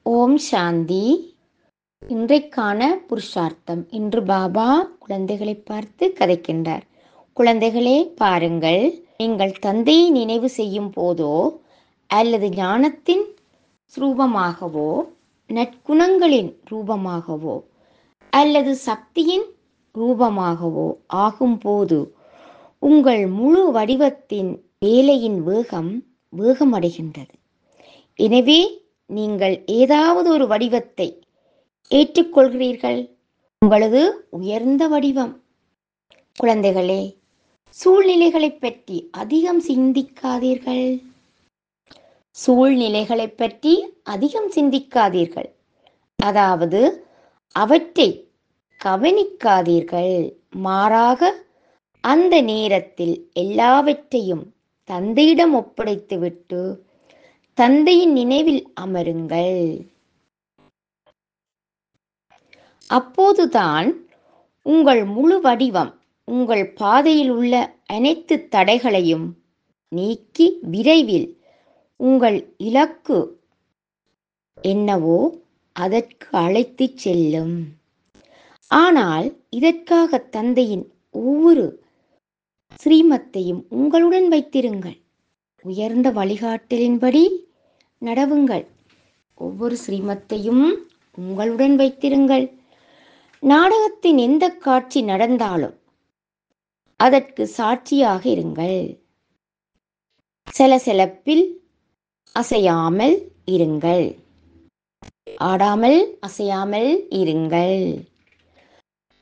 ஓம் சாந்தி. இன்றைக்கான புருஷார்த்தம். இன்று பாபா குழந்தைகளை பார்த்து கதைக்கின்றார். குழந்தைகளே, பாருங்கள், நீங்கள் தந்தையை நினைவு செய்யும் போதோ அல்லது ஞானத்தின் ரூபமாகவோ, நற்குணங்களின் ரூபமாகவோ அல்லது சக்தியின் ரூபமாகவோ ஆகும்போது உங்கள் முழு வடிவத்தின் வேலையின் வேகமடைகின்றது. எனவே நீங்கள் ஏதாவது ஒரு வடிவத்தை ஏற்றுக்கொள்கிறீர்கள். உங்களது உயர்ந்த வடிவம். குழந்தைகளே, சூழ்நிலைகளை பற்றி அதிகம் சிந்திக்காதீர்கள். சூழ்நிலைகளை பற்றி அதிகம் சிந்திக்காதீர்கள், அதாவது அவற்றை கவனிக்காதீர்கள். மாறாக அந்த நேரத்தில் எல்லாவற்றையும் தந்தையிடம் ஒப்படைத்துவிட்டு தந்தையின் நினைவில் அமருங்கள். அப்போதுதான் உங்கள் முழு வடிவம் உங்கள் பாதையில் உள்ள அனைத்து தடைகளையும் நீக்கி விரைவில் உங்கள் இலக்கு என்னவோ அதற்கு அழைத்துச் செல்லும். ஆனால் இதற்காக தந்தையின் ஒவ்வொரு ஸ்ரீமத்தையும் உங்களுடன் வைத்திருங்கள். உயர்ந்த வழிகாட்டலின்படி நடவுங்கள். ஒவ்வொரு ஸ்ரீமத்தையும் உங்களுடன் வைத்திருங்கள். நாடகத்தின் எந்த காட்சி நடந்தாலும் அதற்கு சாட்சியாக இருங்கள். சலசலப்பில் அசையாமல் இருங்கள். ஆடாமல் அசையாமல் இருங்கள்.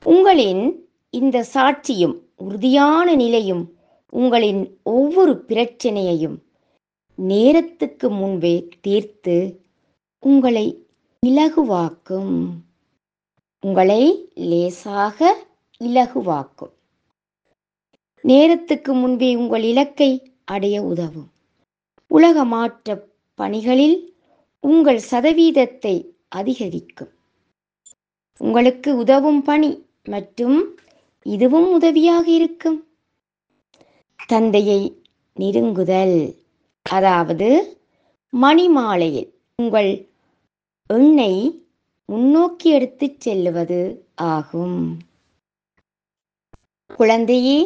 உங்களின் இந்த சாட்சியும் உறுதியான நிலையும் உங்களின் ஒவ்வொரு பிரச்சனையையும் நேரத்துக்கு முன்பே தீர்த்து உங்களை இலகுவாக்கும். உங்களை லேசாக இலகுவாக்கும். நேரத்துக்கு முன்பே உங்கள் இலக்கை அடைய உதவும். உலக மாற்ற பணிகளில் உங்கள் சதவீதத்தை அதிகரிக்கும். உங்களுக்கு உதவும் பணி மற்றும் இதுவும் உதவியாக இருக்கும். தந்தையை நெருங்குதல், அதாவது மணிமாலையில் உங்கள் எண்ணை முன்னோக்கி எடுத்துச் செல்லுவது ஆகும். குழந்தையே,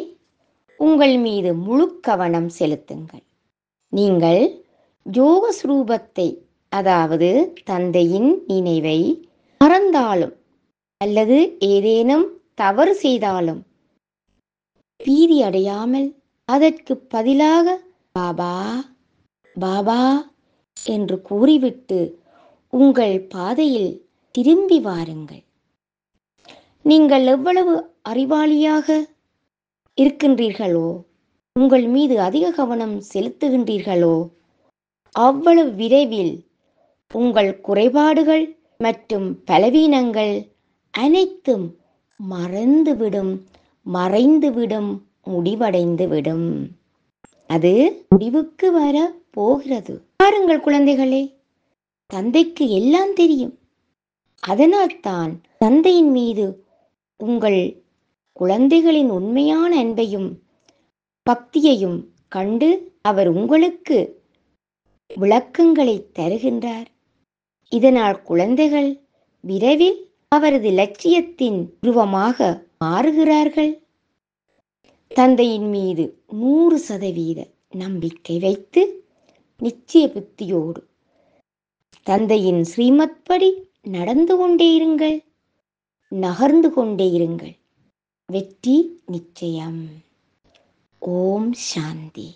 உங்கள் மீது முழு கவனம் செலுத்துங்கள். நீங்கள் யோக ஸ்வரூபத்தை, அதாவது தந்தையின் நினைவை மறந்தாலும் அல்லது ஏதேனும் தவறு செய்தாலும் பீதி அடையாமல் அதற்கு பதிலாக பாபா பாபா என்று கூறிவிட்டு உங்கள் பாதையில் திரும்பி வாருங்கள். நீங்கள் எவ்வளவு அறிவாளியாக இருக்கின்றீர்களோ, உங்கள் மீது அதிக கவனம் செலுத்துகின்றீர்களோ, அவ்வளவு விரைவில் உங்கள் குறைபாடுகள் மற்றும் பலவீனங்கள் அனைத்தும் மறைந்துவிடும், முடிவடைந்துவிடும். அது முடிவுக்கு வர போகிறது. பாருங்கள் குழந்தைகளே, தந்தைக்கு எல்லாம் தெரியும். அதனால்தான் தந்தையின் மீது உங்கள் குழந்தைகளின் உண்மையான அன்பையும் பக்தியையும் கண்டு அவர் உங்களுக்கு விளக்கங்களை தருகின்றார். இதனால் குழந்தைகள் விரைவில் அவரது லட்சியத்தின் உருவமாக மாறுகிறார்கள். தந்தையின் மீது 100% நம்பிக்கை வைத்து நிச்சய புத்தியோடு தந்தையின் ஸ்ரீமத் படி நடந்து கொண்டே இருங்கள், நகர்ந்து கொண்டே இருங்கள். வெற்றி நிச்சயம். ஓம் சாந்தி.